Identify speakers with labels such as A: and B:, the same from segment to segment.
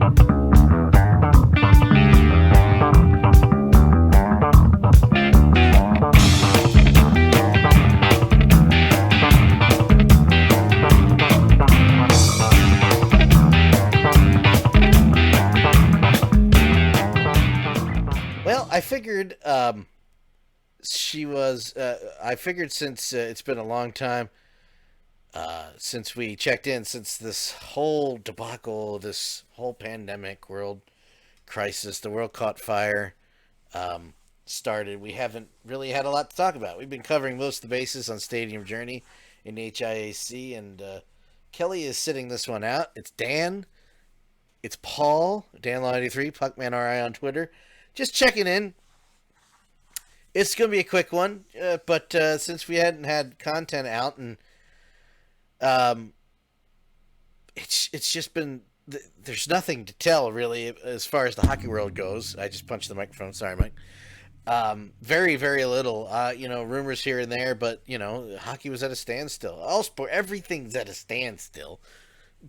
A: Well, I figured she was. I figured since it's been a long time since we checked in, since this whole debacle, this whole pandemic, world crisis, the world caught fire, um, started, we haven't really had a lot to talk about. We've been covering most of the bases on Stadium Journey in HIAC, and Kelly is sitting this one out. It's Dan. It's Paul, Dan93, PuckmanRI on Twitter. Just checking in. It's going to be a quick one, but since we hadn't had content out, and um, it's just been there's nothing to tell really as far as the hockey world goes. I just punched the microphone. Sorry, Mike. Very very little. Rumors here and there, but hockey was at a standstill. All sport, everything's at a standstill.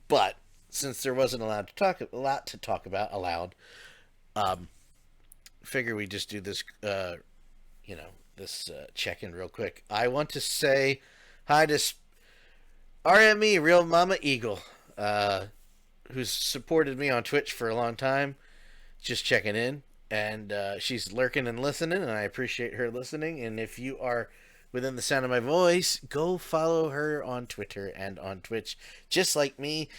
A: But since there wasn't a lot to talk about allowed, um, figure we just do this. This check in real quick. I want to say hi to RME, Real Mama Eagle, who's supported me on Twitch for a long time. Just checking in. And she's lurking and listening, and I appreciate her listening. And if you are within the sound of my voice, go follow her on Twitter and on Twitch. Just like me,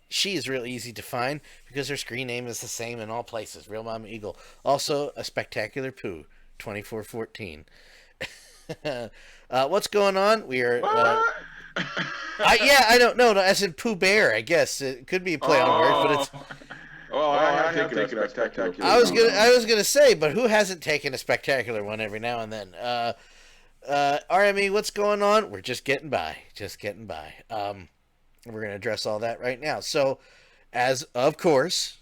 A: she is real easy to find because her screen name is the same in all places. Real Mama Eagle. Also, a spectacular poo. 2414. What's going on? We are. I don't know. As in Pooh Bear, I guess it could be a play on words, but it's.
B: Well, I have taken a spectacular.
A: I was gonna say, but who hasn't taken a spectacular one every now and then? RME, what's going on? We're just getting by. We're gonna address all that right now. So, as of course.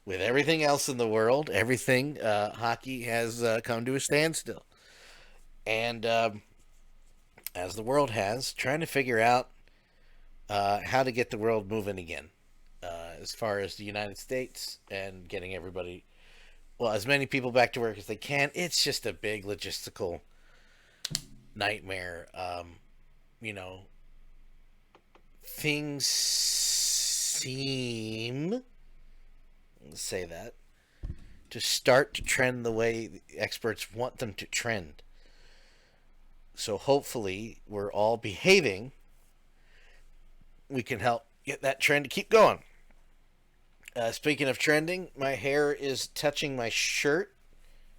A: With everything else in the world, everything, hockey has come to a standstill. And as the world has, trying to figure out how to get the world moving again. As far as the United States and getting everybody, as many people back to work as they can. It's just a big logistical nightmare. Things seem... say that to start to trend the way the experts want them to trend. So hopefully we're all behaving. We can help get that trend to keep going. Speaking of trending, my hair is touching my shirt.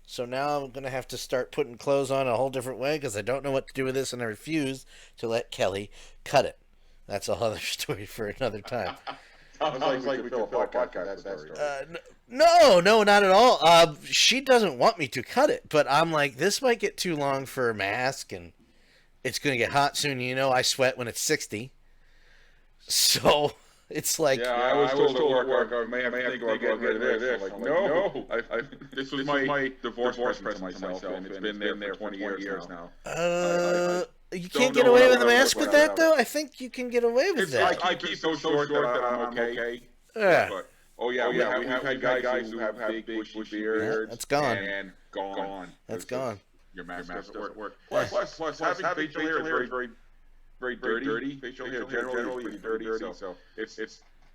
A: So now I'm going to have to start putting clothes on a whole different way because I don't know what to do with this, and I refuse to let Kelly cut it. That's a whole other story for another time.
B: Sounds like we fill a podcast.
A: No, not at all. She doesn't want me to cut it, but I'm like, this might get too long for a mask, and it's going to get hot soon. I sweat when it's 60. So it's like...
B: Yeah, I was told at work, I may have to get rid of this. I'm like, no. This was my divorce present to myself, and it's been there for 20 years now.
A: You can't get away with a mask with that, though? I think you can get away with that.
B: I keep so short that I'm okay.
A: Yeah.
B: But, we have had guys who have big bushy beards.
A: That's gone.
B: And gone.
A: That's gone.
B: Your mask doesn't work. Plus, having facial hair is very dirty. Facial hair generally is dirty, so it's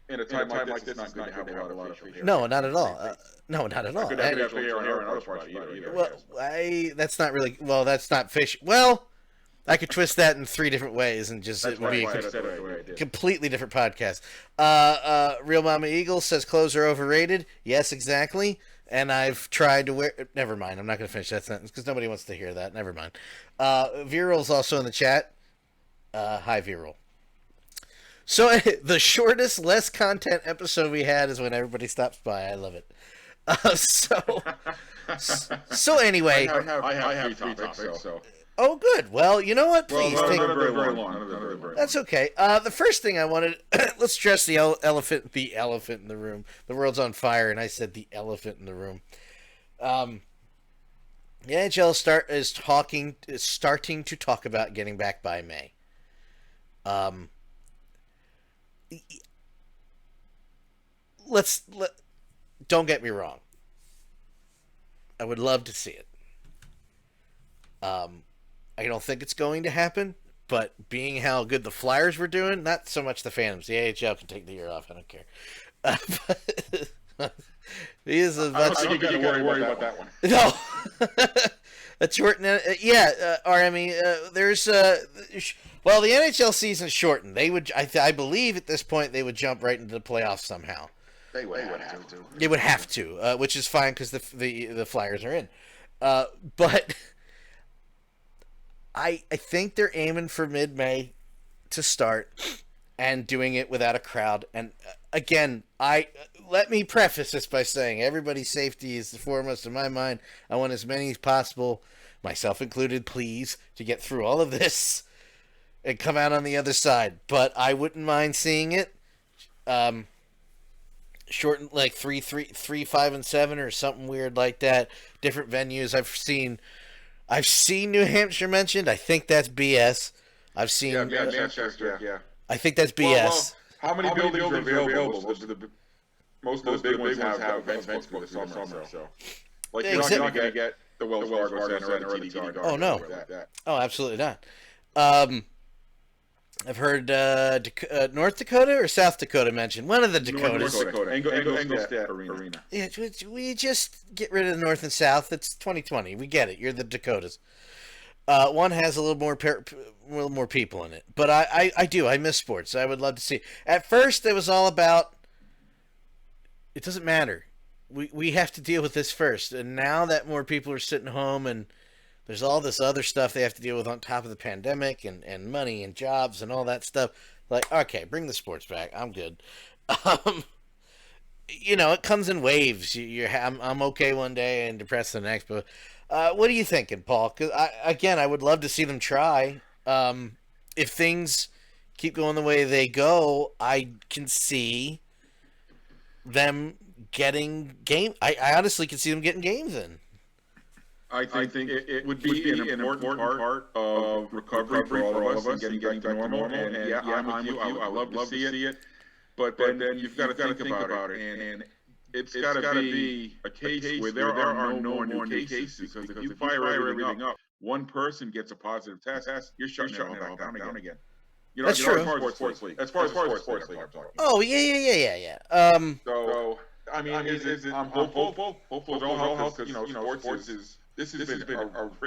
B: in a time like this, it's not going to have a lot of facial hair.
A: No, not at all. No, not at all.
B: Could have facial hair on other parts either.
A: Well, that's not really... Well, that's not fish... Well... I could twist that in 3 different ways and just it would be a completely different podcast. Real Mama Eagle says clothes are overrated. Yes, exactly. And I've tried to wear... Never mind. I'm not going to finish that sentence because nobody wants to hear that. Never mind. Viral's also in the chat. Hi, Viral. So the shortest, less content episode we had is when everybody stops by. I love it. So anyway...
B: I have 3 topics, so...
A: Oh, good. Well, you know what? Please
B: take...
A: very long. That's okay. The first thing I wanted... let's address the elephant in the room. The world's on fire, and I said the elephant in the room. The NHL is starting to talk about getting back by May. don't get me wrong. I would love to see it. I don't think it's going to happen, but being how good the Flyers were doing, not so much the Phantoms. The AHL can take the year off. I don't care. He is a much.
B: I don't think you got to worry about that one.
A: No. That's shortened. There's well, the NHL season's shortened. They would, I believe, at this point, they would jump right into the playoffs somehow.
B: They would have to.
A: They would have to, which is fine because the Flyers are in. But I think they're aiming for mid-May to start and doing it without a crowd. And again, let me preface this by saying everybody's safety is the foremost in my mind. I want as many as possible, myself included, please, to get through all of this and come out on the other side. But I wouldn't mind seeing it shortened, like 3, 5, and 7, or something weird like that. Different venues. I've seen New Hampshire mentioned. I think that's BS. I've seen
B: Manchester. Yeah.
A: I think that's BS.
B: Well, how many buildings are available? Most of the big ones have events booked through the summer. So, like, you're not going to get the Wells Fargo Center or the TD Garden.
A: Oh, no. Oh, absolutely not. I've heard North Dakota or South Dakota mentioned. One of the Dakotas.
B: North Dakota. Engelstad Arena.
A: Yeah, we just get rid of the North and South. It's 2020. We get it. You're the Dakotas. One has a little more people in it. But I miss sports. I would love to see. At first, it was all about, it doesn't matter. We have to deal with this first. And now that more people are sitting home and there's all this other stuff they have to deal with on top of the pandemic and money and jobs and all that stuff. Like, okay, bring the sports back. I'm good. It comes in waves. I'm okay one day and depressed the next. But what are you thinking, Paul? Because I would love to see them try. If things keep going the way they go, I can see them getting game. I honestly can see them getting games in.
B: I think it would be an important part of recovery for all of us and getting back to normal. And I'm with you. I would love to see it. But then you've got to think about it. And it's got to be a case where there are no more new cases. Because if you fire everything up, one person gets a positive test, you're shutting it all back down again.
A: That's true.
B: As far as sports league, I'm talking.
A: Oh, yeah.
B: So, I mean, I'm hopeful as all hell because, sports is... This has been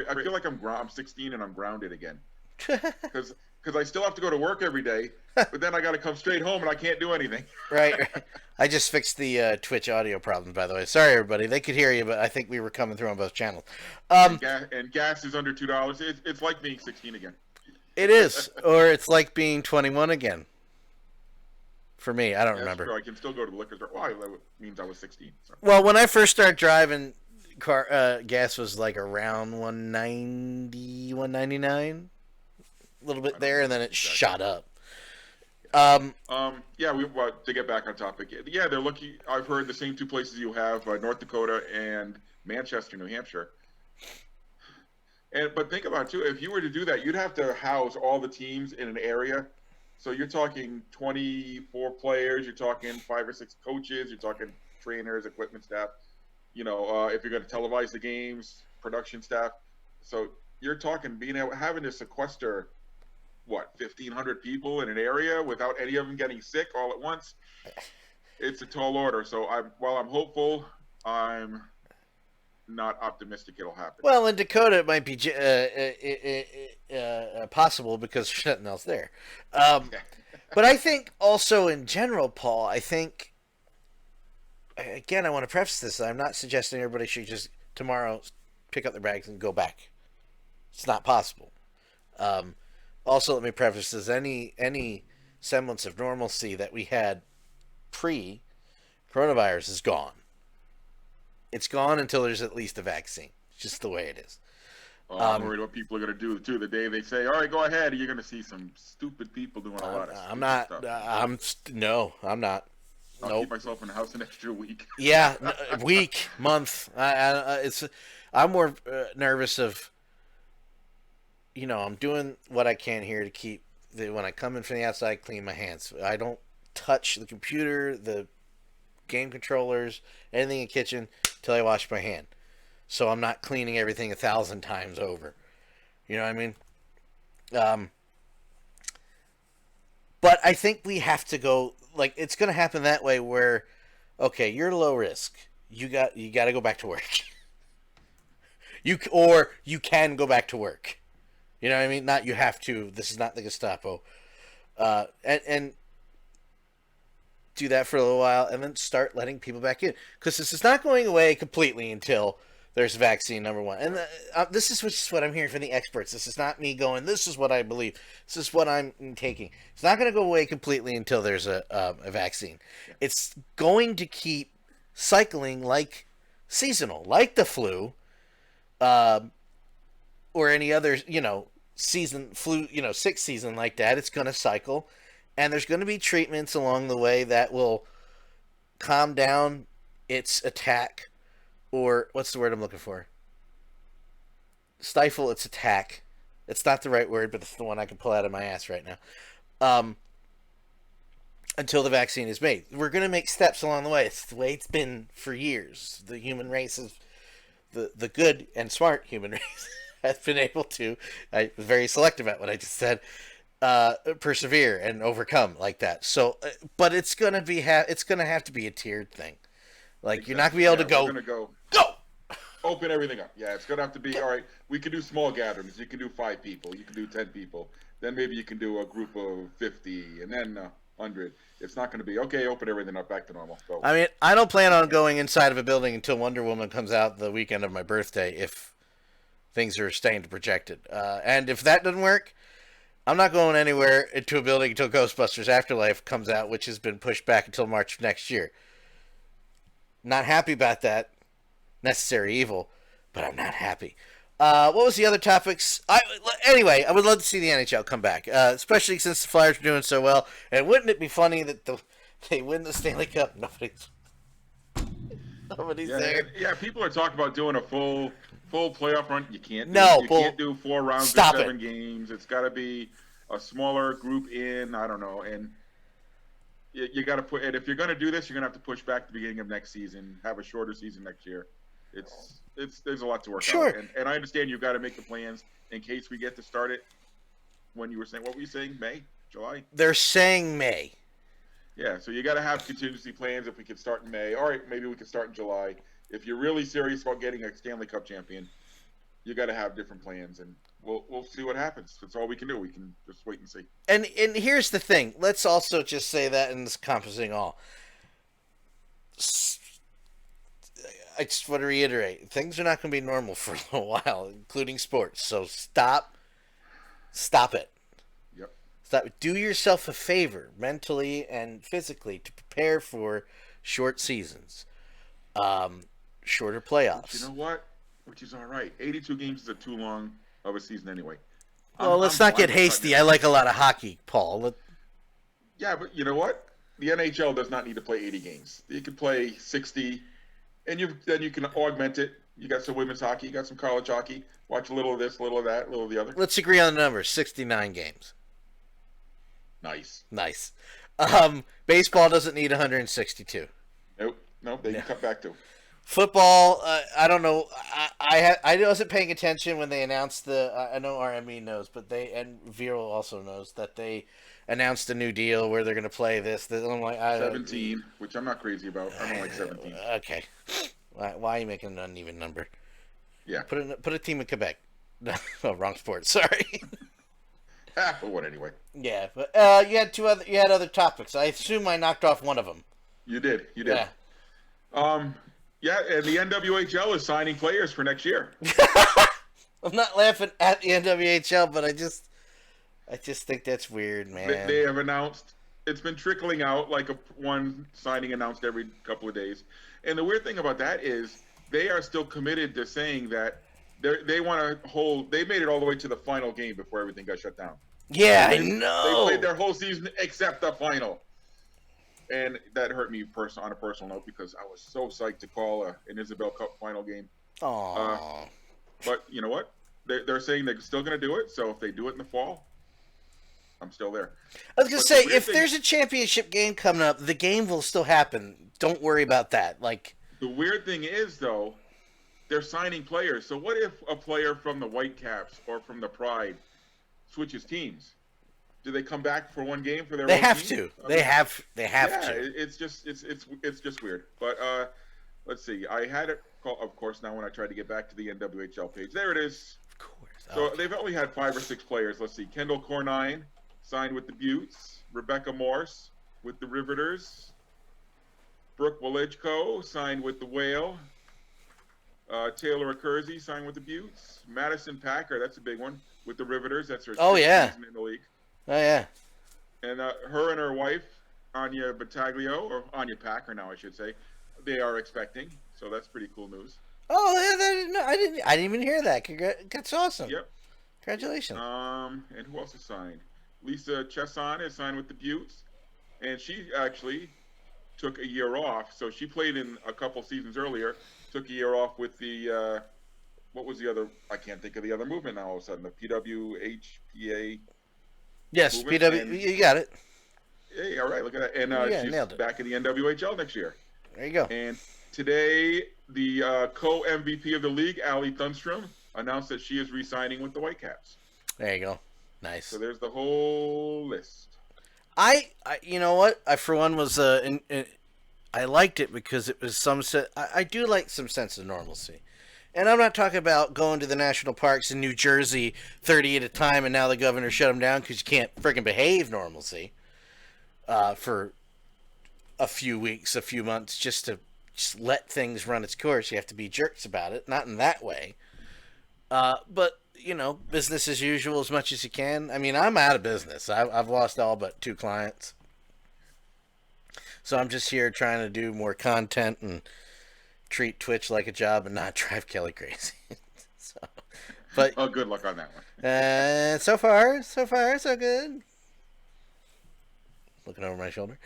B: I feel like I'm 16 and I'm grounded again. Because I still have to go to work every day, but then I got to come straight home and I can't do anything.
A: Right. I just fixed the Twitch audio problem, by the way. Sorry, everybody. They could hear you, but I think we were coming through on both channels.
B: And gas is under $2. It's like being 16 again.
A: It is. Or it's like being 21 again. For me, I don't remember.
B: True. I can still go to the liquor store. Well, that means I was 16. So.
A: Well, when I first started driving... gas was like around $1.90, $1.99, a little bit there, and then it shot up.
B: To get back on topic, yeah, they're looking. I've heard the same two places you have, North Dakota and Manchester, New Hampshire. But think about it too. If you were to do that, you'd have to house all the teams in an area. So you're talking 24 players. You're talking 5 or 6 coaches. You're talking trainers, equipment staff. If you're going to televise the games, production staff. So you're talking having to sequester, 1,500 people in an area without any of them getting sick all at once. It's a tall order. So while I'm hopeful, I'm not optimistic it'll happen.
A: Well, in Dakota, it might be possible because there's nothing else there. But I think also in general, Paul, again, I want to preface this. I'm not suggesting everybody should just tomorrow pick up their bags and go back. It's not possible. Also, let me preface this. Any semblance of normalcy that we had pre-coronavirus is gone. It's gone until there's at least a vaccine. It's just the way it is.
B: I'm worried what people are going to do, too. The day they say, all right, go ahead, you're going to see some stupid people doing a lot of stuff.
A: I'm not.
B: I'll keep myself in the house an extra week.
A: Yeah, week, month. I'm more nervous of, I'm doing what I can here to keep when I come in from the outside, clean my hands. I don't touch the computer, the game controllers, anything in the kitchen till I wash my hand. So I'm not cleaning everything 1,000 times over. You know what I mean? But I think we have to go, like, it's going to happen that way where, okay, you're low risk. You got to go back to work. Or you can go back to work. You know what I mean? Not you have to. This is not the Gestapo. And do that for a little while and then start letting people back in. Because this is not going away completely until there's a vaccine, number one. And this is what I'm hearing from the experts. This is not me going, this is what I believe. This is what I'm taking. It's not going to go away completely until there's a vaccine. It's going to keep cycling like seasonal, like the flu, or any other, season, flu, sick season like that. It's going to cycle. And there's going to be treatments along the way that will calm down its attack, or what's the word I'm looking for? Stifle its attack. It's not the right word, but it's the one I can pull out of my ass right now. Until the vaccine is made. We're going to make steps along the way. It's the way it's been for years. The human race is, the good and smart human race has been able to, I was very selective at what I just said, persevere and overcome like that. So, but it's gonna have to be a tiered thing. Like, exactly. You're not gonna be able to go.
B: We're gonna go.
A: Go.
B: Open everything up. Yeah, it's gonna have to be all right. We can do small gatherings. You can do 5 people. You can do 10 people. Then maybe you can do a group of 50, and then 100. It's not gonna be okay. Open everything up back to normal. So,
A: I mean, I don't plan on going inside of a building until Wonder Woman comes out the weekend of my birthday. If things are staying to projected, and if that doesn't work, I'm not going anywhere into a building until Ghostbusters Afterlife comes out, which has been pushed back until March of next year. Not happy about that. Necessary evil, but I'm not happy. What was the other topics? Anyway, I would love to see the NHL come back, especially since the Flyers are doing so well. And wouldn't it be funny that they win the Stanley Cup? Nobody's there.
B: Yeah, people are talking about doing a full playoff run. You can't. Can't do 4 rounds of 7 games. It's got to be a smaller group in. I don't know. And you got to put. And if you're going to do this, you're going to have to push back the beginning of next season. Have a shorter season next year. There's a lot to work out. And I understand you've got to make the plans in case we get to start it. When you were saying, what were you saying? May, July?
A: They're saying May.
B: Yeah, so you got to have contingency plans. If we could start in May, all right, maybe we could start in July. If you're really serious about getting a Stanley Cup champion, you got to have different plans, and we'll see what happens. That's all we can do. We can just wait and see.
A: And here's the thing. Let's also just say that in this encompassing all. I just want to reiterate, things are not going to be normal for a little while, including sports. So stop it.
B: Yep.
A: Stop. Do yourself a favor, mentally and physically, to prepare for short seasons. Shorter playoffs.
B: But you know what? Which is all right. 82 games is too long of a season anyway.
A: Well, let's not get hasty. I like a lot of hockey, Paul.
B: Yeah, but you know what? The NHL does not need to play 80 games. You can play 60, and then you can augment it. You got some women's hockey, you got some college hockey. Watch a little of this, a little of that, a little of the other.
A: Let's agree on the numbers. 69 games.
B: Nice.
A: Baseball doesn't need 162.
B: Nope. They can cut back to.
A: Football, I don't know. I wasn't paying attention when they announced I know RME knows, but and Viral also knows that they announced a new deal where they're going to play this. I'm like,
B: 17, which I'm not crazy about. I don't like 17.
A: Okay. Why are you making an uneven number?
B: Yeah.
A: Put a team in Quebec. No, wrong sport. Sorry.
B: But what anyway?
A: Yeah, but you had other topics. I assume I knocked off one of them.
B: You did.
A: Yeah.
B: Yeah, and the NWHL is signing players for next year.
A: I'm not laughing at the NWHL, but I just think that's weird, man.
B: They have announced, it's been trickling out like one signing announced every couple of days. And the weird thing about that is they are still committed to saying that they want to hold, they made it all the way to the final game before everything got shut down.
A: Yeah, I know.
B: They played their whole season except the final. And that hurt me on a personal note because I was so psyched to call an Isabel Cup final game.
A: Aww.
B: But you know what? They're saying they're still going to do it. So if they do it in the fall, I'm still there.
A: I was gonna
B: But
A: say, if there's a championship game coming up, the game will still happen. Don't worry about that. Like,
B: the weird thing is, though, they're signing players. So what if a player from the Whitecaps or from the Pride switches teams? Do they come back for one game for their
A: they
B: own
A: have
B: team?
A: to. They have to.
B: It's just weird. But let's see. I had it, of course, now when I tried to get back to the NWHL page. There it is.
A: Of course.
B: So they've only had 5 or 6 players. Let's see. Kendall Cornine signed with the Buttes. Rebecca Morse with the Riveters. Brooke Walejko signed with the Whale. Taylor Accursi signed with the Buttes. Madison Packer, that's a big one, with the Riveters. That's her season in the league.
A: Oh, yeah.
B: And her and her wife, Anya Battaglio, or Anya Packer now, I should say, they are expecting. So that's pretty cool news.
A: Oh, yeah, I didn't even hear that. That's awesome.
B: Yep.
A: Congratulations.
B: And who else is signed? Lisa Chesson is signed with the Buttes, and she actually took a year off. So she played in a couple seasons earlier. Took a year off with the what was the other? I can't think of the other movement now. All of a sudden, the PWHPA.
A: Yes, PW. You got it.
B: Hey, all right, look at that. And she's back in the NWHL next year.
A: There you go.
B: And today, the co-MVP of the league, Allie Thunstrom, announced that she is re-signing with the Whitecaps.
A: There you go. Nice.
B: So there's the whole list.
A: I you know what? I for one was I liked it because it was I do like some sense of normalcy. And I'm not talking about going to the national parks in New Jersey 30 at a time and now the governor shut them down because you can't freaking behave normalcy for a few weeks, a few months, just let things run its course. You have to be jerks about it. Not in that way. But, business as usual as much as you can. I mean, I'm out of business. I've lost all but 2 clients. So I'm just here trying to do more content and treat Twitch like a job and not drive Kelly crazy. But
B: good luck on that one.
A: So far, so good. Looking over my shoulder.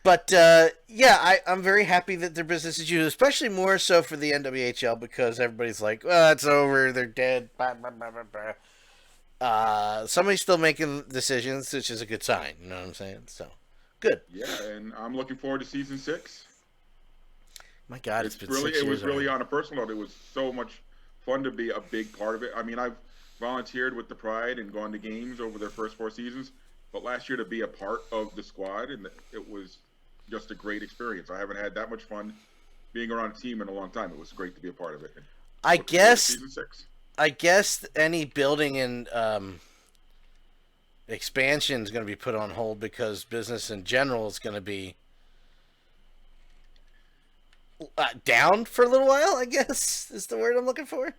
A: But I'm very happy that their business is usual, especially more so for the NWHL because everybody's like, well, it's over, they're dead. Blah, blah, blah, blah, blah. Somebody's still making decisions, which is a good sign. You know what I'm saying? So, good.
B: Yeah, and I'm looking forward to season 6.
A: My God, it's been
B: really
A: 6 years.
B: It was really
A: already.
B: on a personal note. It was so much fun to be a big part of it. I mean, I've volunteered with the Pride and gone to games over their first 4 seasons. But last year to be a part of the squad, and it was just a great experience. I haven't had that much fun being around a team in a long time. It was great to be a part of it.
A: I guess
B: season 6.
A: I guess any building and expansion is going to be put on hold because business in general is going to be down for a little while, I guess, is the word I'm looking for.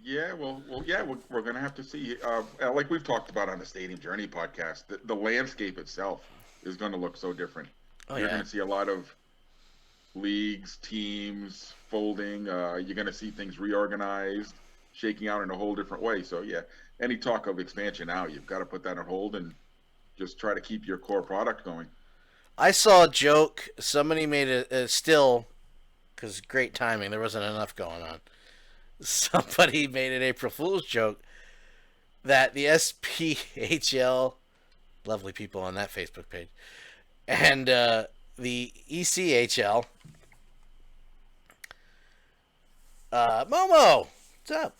B: Yeah, we're going to have to see. Like we've talked about on the Stadium Journey podcast, the landscape itself is going to look so different. You're going to see a lot of leagues, teams folding. You're going to see things reorganized, shaking out in a whole different way. So, yeah, any talk of expansion now, you've got to put that on hold and just try to keep your core product going.
A: I saw a joke. Somebody made a still, because great timing. There wasn't enough going on. Somebody made an April Fool's joke that the SPHL, lovely people on that Facebook page, and the ECHL, Momo, what's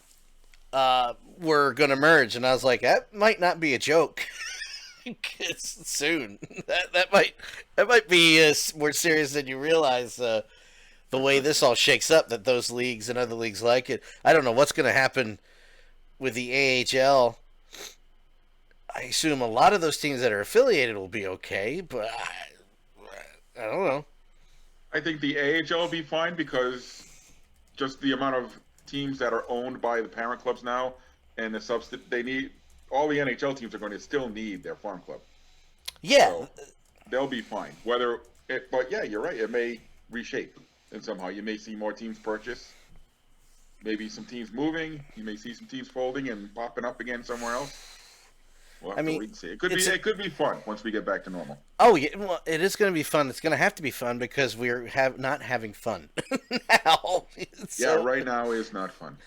A: up? We're gonna merge, and I was like, that might not be a joke. Soon, that might be more serious than you realize. The way this all shakes up, that those leagues and other leagues like it. I don't know what's going to happen with the AHL. I assume a lot of those teams that are affiliated will be okay, but I don't know.
B: I think the AHL will be fine because just the amount of teams that are owned by the parent clubs now and they need, all the NHL teams are going to still need their farm club.
A: Yeah.
B: So they'll be fine. But yeah, you're right. It may reshape. And somehow you may see more teams purchase, maybe some teams moving. You may see some teams folding and popping up again somewhere else. We'll have to wait and see. It could be fun once we get back to normal.
A: Oh yeah, well, it is going to be fun. It's going to have to be fun because we're not having fun now.
B: Yeah, right now is not fun.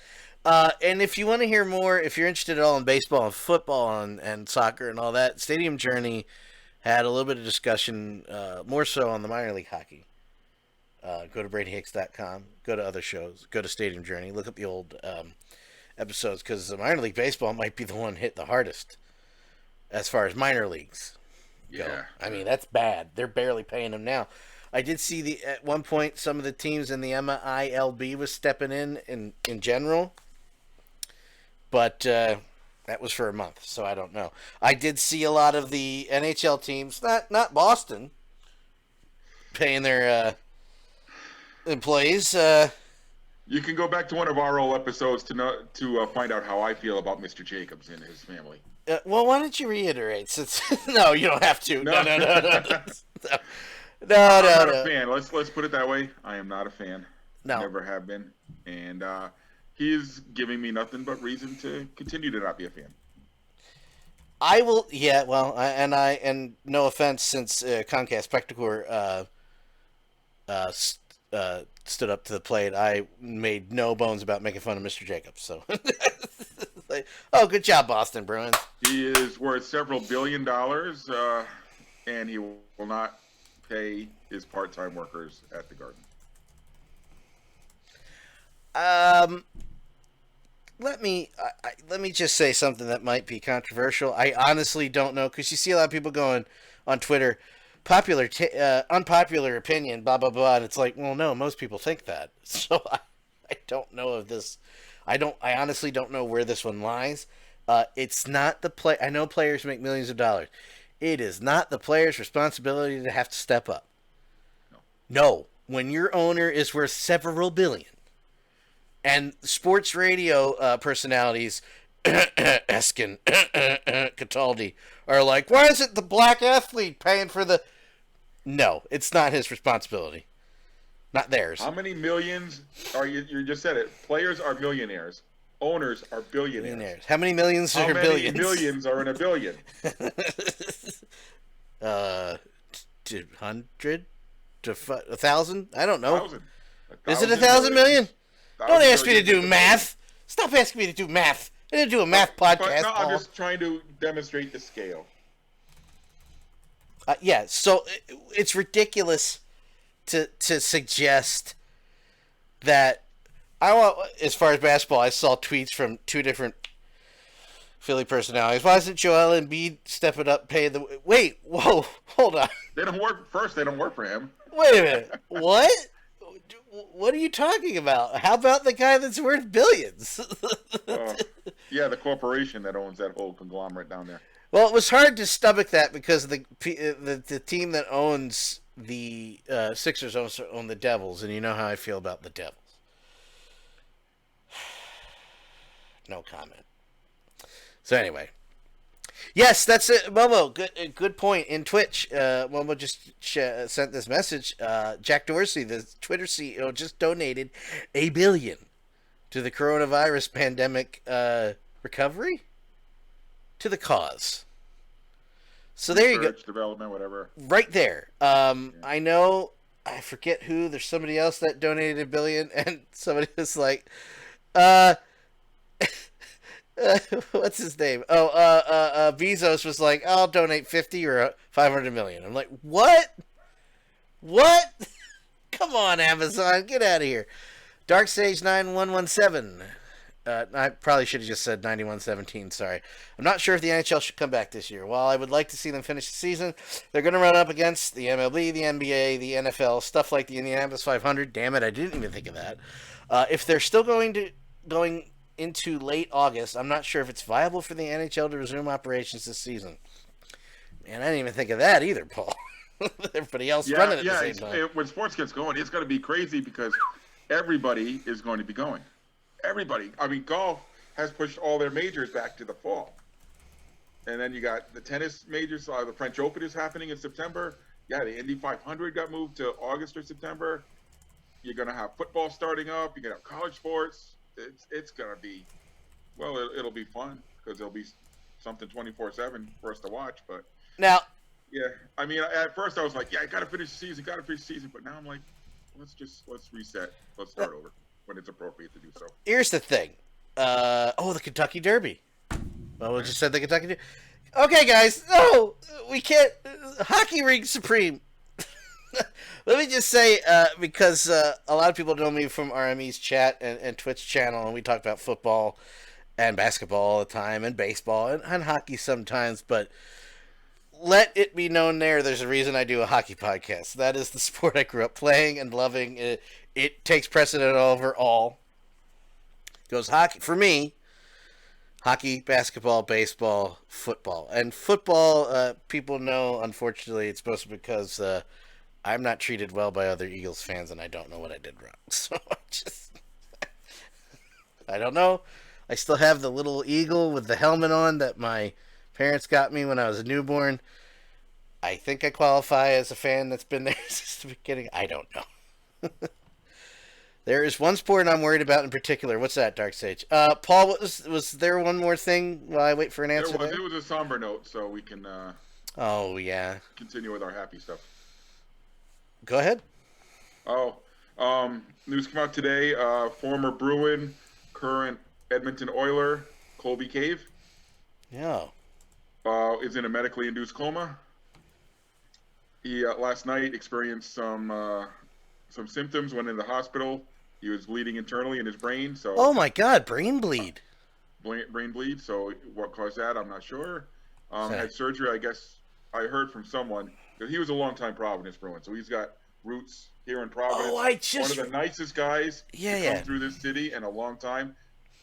A: And if you want to hear more, if you're interested at all in baseball and football and soccer and all that, Stadium Journey had a little bit of discussion, more so on the minor league hockey. Go to BradyHicks.com. Go to other shows. Go to Stadium Journey. Look up the old episodes because the minor league baseball might be the one hit the hardest as far as minor leagues go.
B: Yeah.
A: I mean, that's bad. They're barely paying them now. I did see at one point some of the teams in the MILB was stepping in general, but that was for a month, so I don't know. I did see a lot of the NHL teams, not Boston, paying their employees.
B: You can go back to one of our old episodes to find out how I feel about Mr. Jacobs and his family.
A: Well, why don't you reiterate? Since no, you don't have to. No.
B: I'm
A: No.
B: not a fan. Let's put it that way. I am not a fan.
A: No.
B: Never have been. And he's giving me nothing but reason to continue to not be a fan.
A: I will. Yeah. Well, and no offense, since Comcast Spectacor stood up to the plate, I made no bones about making fun of Mr. Jacobs. So, like, oh, good job, Boston Bruins.
B: He is worth several $1 billion, and he will not pay his part-time workers at the Garden.
A: Let me just say something that might be controversial. I honestly don't know, because you see a lot of people going on Twitter, unpopular opinion, blah blah blah, and it's like, well, no, most people think that. So I don't know of this. I honestly don't know where this one lies. It's not the play. I know players make millions of dollars. It is not the player's responsibility to have to step up. No, when your owner is worth several billion, and sports radio personalities, Eskin, Cataldi, are like, why isn't the black athlete paying for the... No, it's not his responsibility. Not theirs.
B: How many millions are you just said it. Players are millionaires. Owners are billionaires.
A: How many millions are billions?
B: How many millions are in a billion?
A: 200 to 1,000? I don't know.
B: 1,000.
A: Is it 1,000 million? Don't ask me to do
B: million.
A: math. Stop asking me to do math. I didn't do a math
B: But
A: podcast.
B: no, I'm
A: Paul.
B: just trying to demonstrate the scale.
A: Yeah, so it's ridiculous to suggest that as far as basketball, I saw tweets from two different Philly personalities. Why isn't Joel Embiid stepping up, paying the... Wait, whoa, hold on.
B: They don't work for him.
A: Wait a minute. What? What are you talking about? How about the guy that's worth billions?
B: Yeah, the corporation that owns that whole conglomerate down there.
A: Well, it was hard to stomach that because the team that owns the Sixers also own the Devils, and you know how I feel about the Devils. No comment. So anyway, yes, that's it, Momo. Good point. In Twitch, Momo just sent this message. Jack Dorsey, the Twitter CEO, just donated $1 billion to the coronavirus pandemic recovery, to the cause. So there you go.
B: Development, whatever.
A: Right there. I know. I forget who. There's somebody else that donated $1 billion, and somebody was like, what's his name? Bezos was like, I'll donate 50 or 500 million. I'm like, what? Come on, Amazon, get out of here. Dark Sage 9117. I probably should have just said 9117. Sorry. I'm not sure if the NHL should come back this year. While I would like to see them finish the season, they're going to run up against the MLB, the NBA, the NFL, stuff like the Indianapolis 500. Damn it, I didn't even think of that. If they're still going into late August, I'm not sure if it's viable for the NHL to resume operations this season. Man, I didn't even think of that either, Paul. Everybody else running at the same time.
B: When sports gets going, it's going to be crazy because everybody is going to be going. Everybody. I mean, golf has pushed all their majors back to the fall. And then you got the tennis majors. The French Open is happening in September. Yeah, the Indy 500 got moved to August or September. You're going to have football starting up. You're going to have college sports. It's going to be, well, it'll be fun because there'll be something 24/7 for us to watch. But
A: now,
B: yeah, I mean, at first I was like, yeah, I got to finish the season, But now I'm like, let's reset. Let's start over when it's appropriate to do so.
A: Here's the thing. The Kentucky Derby. Well, we just said the Kentucky Derby. Okay, guys. No, we can't. Hockey Ring Supreme. Let me just say, because a lot of people know me from RME's chat and Twitch channel, and we talk about football and basketball all the time, and baseball, and hockey sometimes, but let it be known there's a reason I do a hockey podcast. That is the sport I grew up playing and loving. It takes precedent over all. It goes hockey, for me, hockey, basketball, baseball, football. And football, people know, unfortunately, it's mostly because I'm not treated well by other Eagles fans, and I don't know what I did wrong. So I don't know. I still have the little eagle with the helmet on that my parents got me when I was a newborn. I think I qualify as a fan that's been there since the beginning. I don't know. There is one sport I'm worried about in particular. What's that, Dark Sage? Paul, was there one more thing while I wait for an answer?
B: It was a somber note, so we can
A: oh, yeah.
B: Continue with our happy stuff.
A: Go ahead.
B: News came out today. Former Bruin, current Edmonton Oiler, Colby Cave.
A: Yeah.
B: Is in a medically induced coma. He last night experienced some symptoms. Went in the hospital. He was bleeding internally in his brain. So.
A: Oh my God! Brain bleed.
B: Brain bleed. So what caused that? I'm not sure. Had surgery. I guess I heard from someone that he was a longtime Providence Bruin, so he's got roots here in Providence.
A: Oh,
B: one of the nicest guys
A: to
B: come through this city in a long time.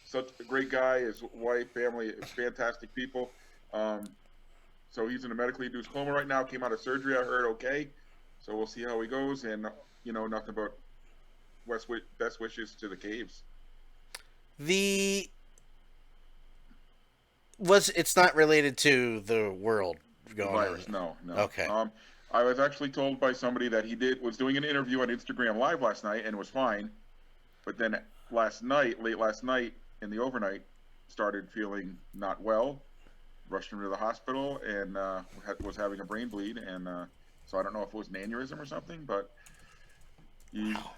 B: Such a great guy. His wife, family, fantastic people. So he's in a medically induced coma right now. Came out of surgery, I heard, okay. So we'll see how he goes. And, nothing but best wishes to the Caves.
A: It's not related to the world going
B: virus,
A: on?
B: No.
A: Okay.
B: I was actually told by somebody that he was doing an interview on Instagram Live last night and was fine. But then late last night, in the overnight, started feeling not well, rushed him to the hospital, and was having a brain bleed. And so I don't know if it was an aneurysm or something, but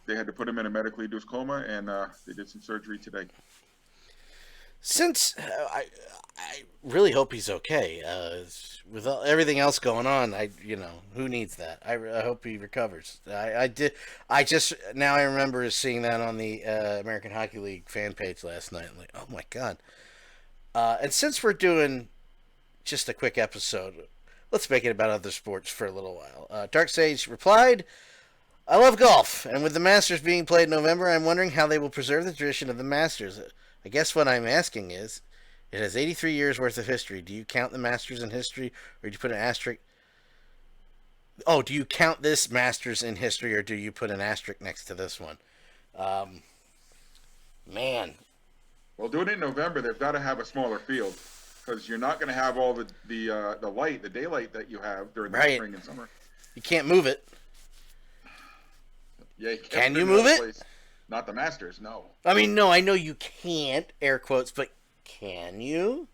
B: they had to put him in a medically induced coma, and they did some surgery today.
A: Since I really hope he's okay. With everything else going on, who needs that? I hope he recovers. I just now I remember seeing that on the American Hockey League fan page last night. I'm like, oh my God. And since we're doing just a quick episode, let's make it about other sports for a little while. Dark Sage replied, I love golf, and with the Masters being played in November, I'm wondering how they will preserve the tradition of the Masters. I guess what I'm asking is, it has 83 years worth of history. Do you count the Masters in history, or do you put an asterisk? Oh, do you count this Masters in history, or do you put an asterisk next to this one? Man.
B: Well, doing it in November, they've got to have a smaller field, because you're not going to have all the daylight that you have during the spring and summer.
A: You can't move it.
B: Yeah,
A: can you move it?
B: Not the Masters, no.
A: I mean, no, I know you can't, air quotes, but can you?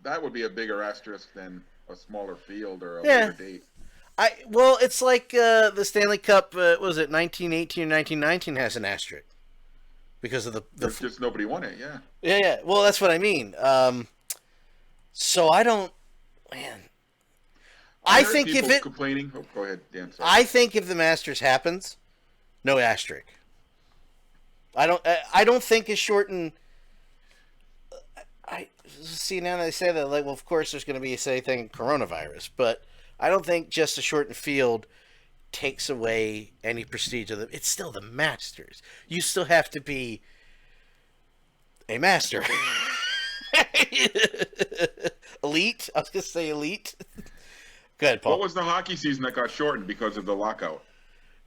B: That would be a bigger asterisk than a smaller field or a later date.
A: It's like the Stanley Cup, was it 1918 or 1919 has an asterisk. Because of
B: There's just nobody won it, yeah.
A: Yeah. Well, that's what I mean. So I don't... Man... I think if it
B: complaining. Oh, go ahead, Dan. Sorry.
A: I think if the Masters happens, no asterisk. I don't think it's shortened. I see now they say that, like, well, of course there's going to be a thing coronavirus, but I don't think just a shortened field takes away any prestige of it's still the Masters. You still have to be a master. Elite. I was going to say elite. Go ahead, Paul.
B: What was the hockey season that got shortened because of the lockout?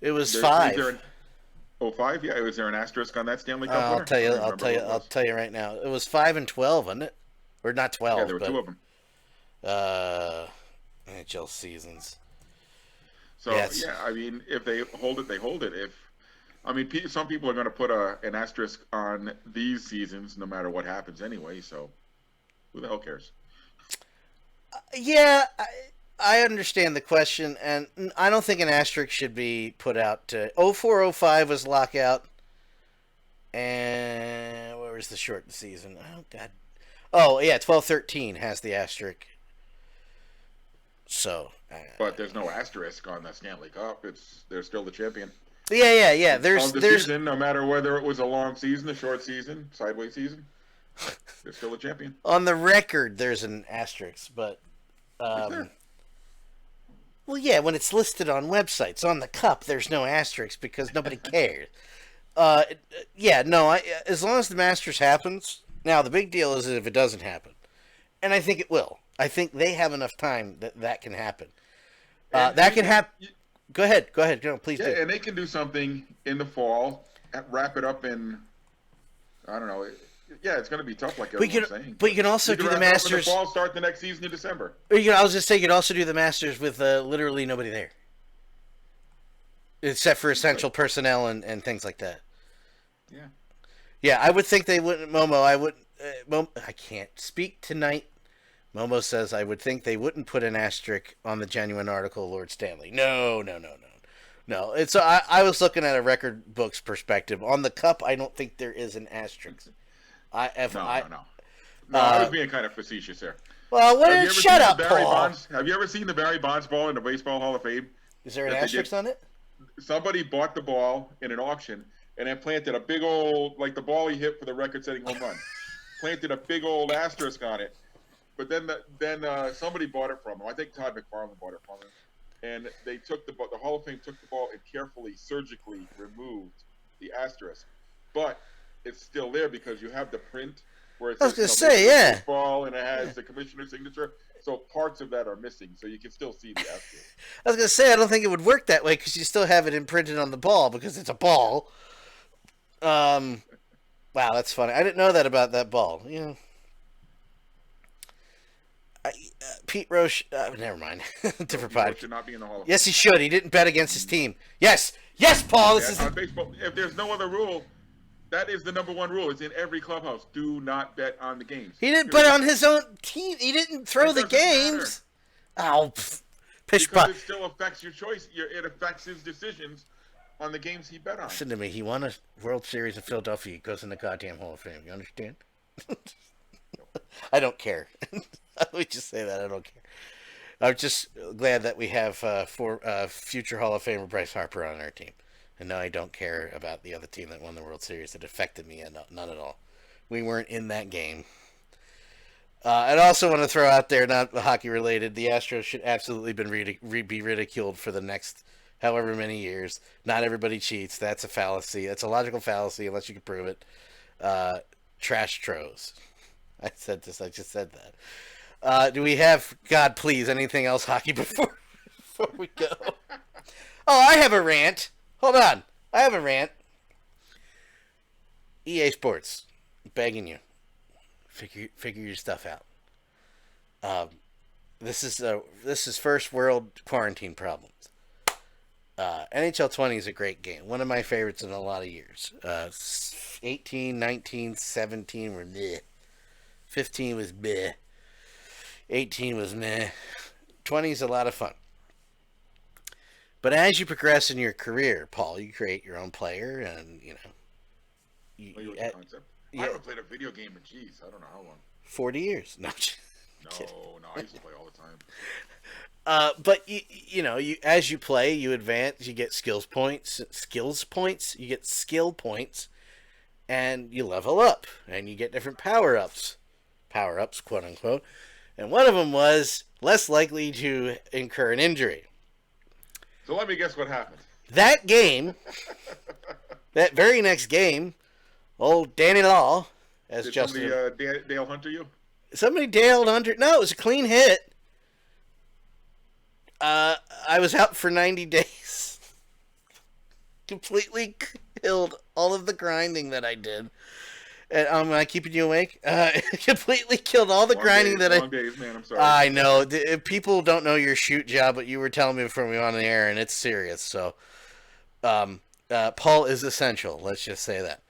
A: It was 5.
B: 5? Yeah. Was there an asterisk on that Stanley Cup?
A: I'll tell you right now. It was 5 and 12, wasn't it? Or not 12?
B: Yeah, there were 2 of them.
A: NHL seasons.
B: So I mean, if they hold it, they hold it. Some people are going to put an asterisk on these seasons, no matter what happens anyway. So, who the hell cares?
A: Yeah. I understand the question, and I don't think an asterisk should be put out to 04-05 was lockout, and where was the shortened season? Oh God. Oh yeah, 12-13 has the asterisk. So.
B: But there's no asterisk on the Stanley Cup. They're still the champion.
A: Yeah.
B: There's season, no matter whether it was a long season, a short season, sideways season, they're still a champion.
A: On the record, there's an asterisk, but well, yeah, when it's listed on websites, on the cup, there's no asterisk because nobody cares. Yeah, no, as long as the Masters happens. Now, the big deal is if it doesn't happen, and I think it will. I think they have enough time that can happen. That can happen. Go ahead. No, please do.
B: And they can do something in the fall, wrap it up in, I don't know. Yeah, it's going to be tough, like everyone's saying.
A: But you can also do the Masters.
B: In the fall, start the next season in December.
A: I was just saying, you could also do the Masters with literally nobody there, except for essential personnel and things like that.
B: Yeah.
A: Yeah, I would think they wouldn't. Momo, I would. I can't speak tonight. Momo says I would think they wouldn't put an asterisk on the genuine article, Lord Stanley. No. It's I was looking at a record book's perspective. On the cup, I don't think there is an asterisk.
B: No. I was being kind of facetious there.
A: Well, shut up, Paul.
B: Have you ever seen the Barry Bonds ball in the Baseball Hall of Fame?
A: Is there an asterisk on it?
B: Somebody bought the ball in an auction and then planted a big old, like the ball he hit for the record-setting home run, planted a big old asterisk on it. But then somebody bought it from him. I think Todd McFarlane bought it from him. And they took the Hall of Fame took the ball and carefully, surgically removed the asterisk. But it's still there because you have the print where it says, baseball and it has the commissioner's signature. So parts of that are missing. So you can still see the asterisk.
A: I was going to say, I don't think it would work that way because you still have it imprinted on the ball because it's a ball. Wow, that's funny. I didn't know that about that ball. Yeah. Pete Roche, never mind. Different podcast.
B: Should not be in the Hall of Fame.
A: Yes, he should. He didn't bet against his team. Yes, Paul. This is
B: on baseball. If there's no other rule, that is the number one rule. It's in every clubhouse. Do not bet on the games.
A: He didn't bet on his own team. He didn't throw the games. Matter. Oh, pish
B: because it still affects your choice. It affects his decisions on the games he bet on.
A: Listen to me. He won a World Series in Philadelphia. He goes in the goddamn Hall of Fame. You understand? I don't care. Let me just say that I don't care. I'm just glad that we have future Hall of Famer Bryce Harper on our team. And no, I don't care about the other team that won the World Series. It affected me none at all. We weren't in that game. I'd also want to throw out there, not hockey related, the Astros should absolutely be ridiculed for the next however many years. Not everybody cheats. That's a fallacy. That's a logical fallacy unless you can prove it. Trash tros. I just said that. Do we have, God please, anything else hockey before we go? Oh, I have a rant. Hold on. I have a rant. EA Sports, I'm begging you, figure your stuff out. This is first world quarantine problems. NHL 20 is a great game. One of my favorites in a lot of years. 18, 19, 17 were meh. 15 was meh. 18 was meh. 20 is a lot of fun. But as you progress in your career, Paul, you create your own player, and
B: concept. I haven't played a video game in I don't know how long.
A: 40 years. No,
B: I used to play all the time.
A: But you as you play, you advance. You get skills points. You get skill points, and you level up, and you get different power ups, quote unquote. And one of them was less likely to incur an injury.
B: So let me guess what happened.
A: That game, that very next game, old Danny Law, as
B: Did
A: Justin.
B: Somebody Dale Hunter you?
A: Somebody Dale Hunter. No, it was a clean hit. I was out for 90 days. Completely killed all of the grinding that I did. And am I keeping you awake? Completely killed all the grinding that
B: long days, man. I'm sorry.
A: I know. People don't know your shoot job, but you were telling me before we went on the air, and it's serious. So, Paul is essential. Let's just say that.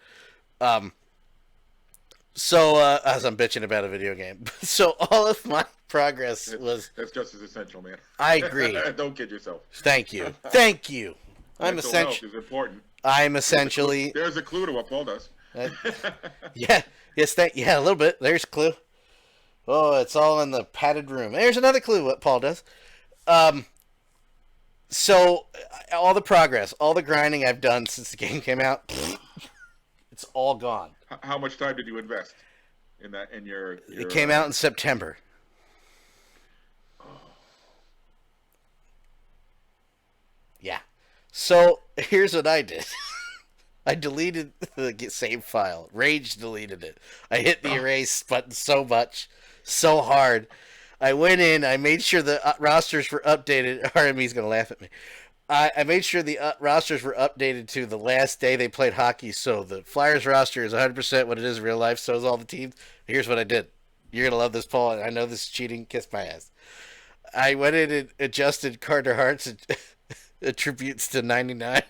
A: So, as I'm bitching about a video game. So, all of my progress was...
B: That's just as essential, man.
A: I agree.
B: Don't kid yourself.
A: Thank you. I'm
B: essential. Is important.
A: I'm essentially...
B: There's a clue to what Paul does.
A: Yeah, yes, yeah, a little bit. There's a clue. Oh, it's all in the padded room. There's another clue what Paul does. So, all the progress, all the grinding I've done since the game came out, it's all gone.
B: How much time did you invest in that? In your
A: it came out in September. Yeah. So, here's what I did. I deleted the save file. Rage deleted it. I hit the erase button so much, so hard. I went in. I made sure the rosters were updated. RME's going to laugh at me. I made sure the rosters were updated to the last day they played hockey. So the Flyers roster is 100% what it is in real life. So is all the teams. Here's what I did. You're going to love this, Paul. I know this is cheating. Kiss my ass. I went in and adjusted Carter Hart's attributes to 99.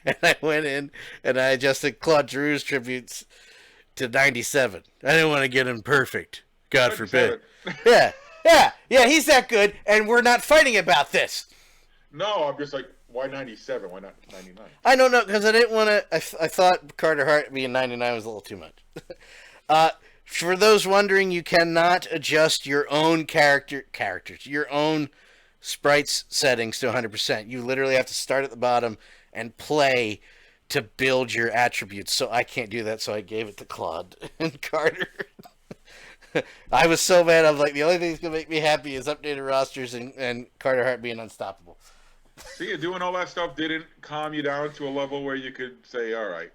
A: And I went in and I adjusted Claude Giroux's tributes to 97. I didn't want to get him perfect. God forbid. Yeah. He's that good, and we're not fighting about this.
B: No, I'm just like, why 97? Why not 99?
A: I don't know, because I didn't want to. I thought Carter Hart being 99 was a little too much. For those wondering, you cannot adjust your own characters, your own sprites settings to 100%. You literally have to start at the bottom and play to build your attributes. So I can't do that, so I gave it to Claude and Carter. I was so mad. I'm like, the only thing that's going to make me happy is updated rosters and Carter Hart being unstoppable.
B: See, doing all that stuff didn't calm you down to a level where you could say, all right.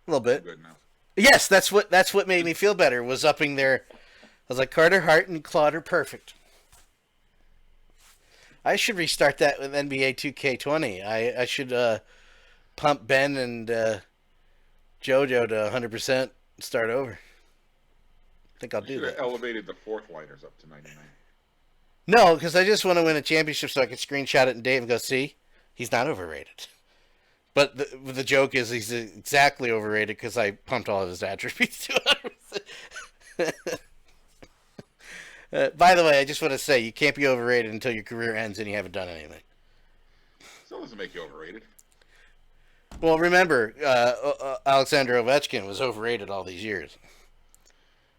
A: A little bit.
B: I'm good now.
A: Yes, that's what made me feel better, was upping their... I was like, Carter Hart and Claude are perfect. I should restart that with NBA 2K20. I should pump Ben and JoJo to 100% and start over. I think I'll do that.
B: Elevated the fourth liners up to 99.
A: No, because I just want to win a championship so I can screenshot it and Dave and go, see, he's not overrated. But the joke is he's exactly overrated because I pumped all of his attributes to 100%. By the way, I just want to say, you can't be overrated until your career ends and you haven't done anything.
B: Still doesn't make you overrated.
A: Well, remember, Alexander Ovechkin was overrated all these years.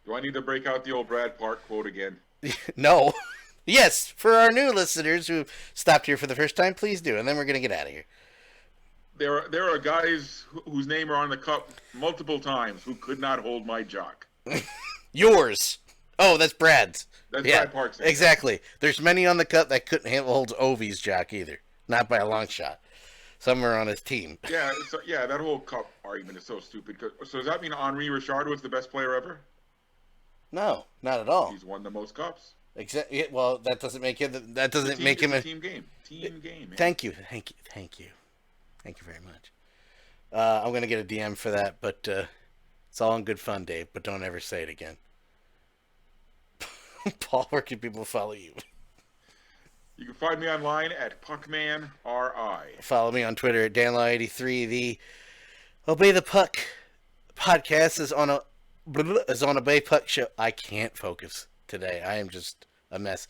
B: Do I need to break out the old Brad Park quote again?
A: No. Yes, for our new listeners who stopped here for the first time, please do, and then we're going to get out of here.
B: There are guys whose name are on the cup multiple times who could not hold my jock.
A: Yours. Oh, that's Brad's.
B: That's Brad Park's name.
A: Exactly. There's many on the cup that couldn't hold Ovi's jock either. Not by a long shot. Somewhere on his team.
B: Yeah, that whole cup argument is so stupid. So does that mean Henri Richard was the best player ever?
A: No, not at all.
B: He's won the most cups.
A: Exactly. Well, that doesn't make him. That doesn't make him
B: a team game. Team game. Man.
A: Thank you very much. I'm gonna get a DM for that, but it's all in good fun, Dave. But don't ever say it again. Paul, where can people follow you?
B: You can find me online at PuckmanRI.
A: Follow me on Twitter at DanLaw83. The Obey the Puck podcast is on Obey Puck Show. I can't focus today. I am just a mess.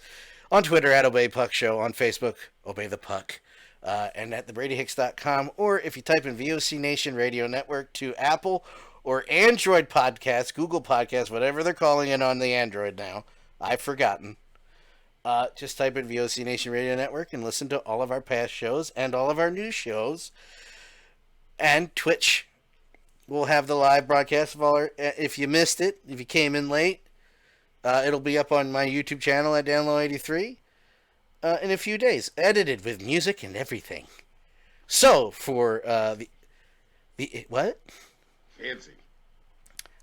A: On Twitter at Obey Puck Show. On Facebook, Obey the Puck. And at thebradyhicks.com. Or if you type in VOC Nation Radio Network to Apple or Android Podcasts, Google Podcasts, whatever they're calling it on the Android now. I've forgotten. Just type in VOC Nation Radio Network and listen to all of our past shows and all of our new shows. And Twitch will have the live broadcast of all our... If you missed it, if you came in late, it'll be up on my YouTube channel at DanLaw83 in a few days. Edited with music and everything. So, for the... What?
B: Fancy.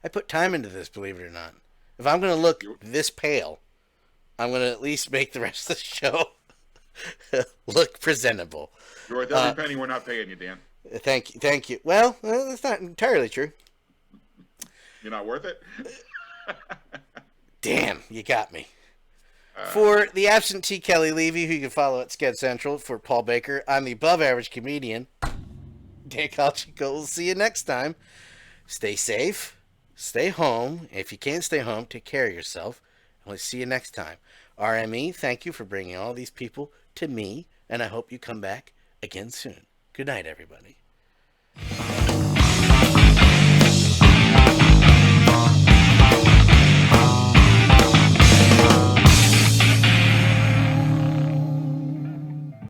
A: I put time into this, believe it or not. If I'm going to look this pale, I'm going to at least make the rest of the show look presentable.
B: You're worth every penny we're not paying you, Dan.
A: Thank you. Well, that's not entirely true.
B: You're not worth it?
A: Damn, you got me. For the absentee Kelly Levy, who you can follow at Sked Central, for Paul Baker, I'm the above-average comedian, Dan Kalchiko. We'll see you next time. Stay safe. Stay home. If you can't stay home, take care of yourself. And we'll see you next time. RME, thank you for bringing all these people to me, and I hope you come back again soon. Good night, everybody.